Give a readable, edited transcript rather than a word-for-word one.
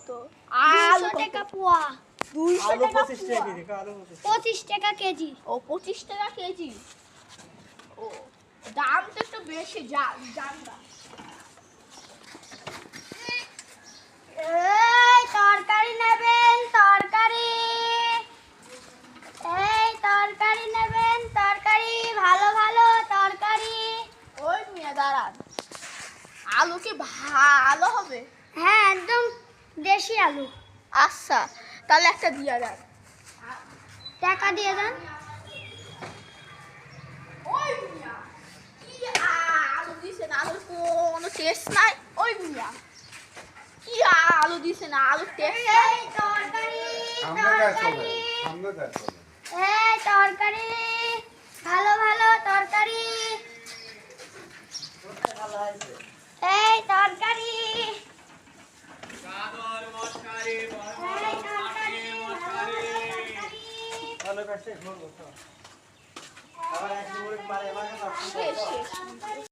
কত? আলু 200 টাকা পোয়া। 200 টাকা 25 টাকা কেজি। ও 25 টাকা কেজি। ও দাম তো একটু বেশি জানবা। এই তরকারি নেবেন তরকারি। এই তরকারি নেবেন তরকারি, ভালো ভালো তরকারি। ওই মিয়া দাঁড়ান, আলু কি ভালো হবে? হ্যাঁ একদম দেশি আলু। আচ্ছা তাহলে একটা দিয়া দেন। টাকা দিয়ে দেন। ওই মিয়া কি আলু দিছেন? আলুর কোনো টেস্ট নাই। ওই মিয়া কি আলু দিছেন? আলুর টেস্ট নাই। এই তরকারি তরকারি। এই তরকারি, ভালো ভালো তরকারি। এই তরকারি। ভালো কাছে ঘুরবো তো। আবার এক মুড়ি মারে এবার শেষ শেষ।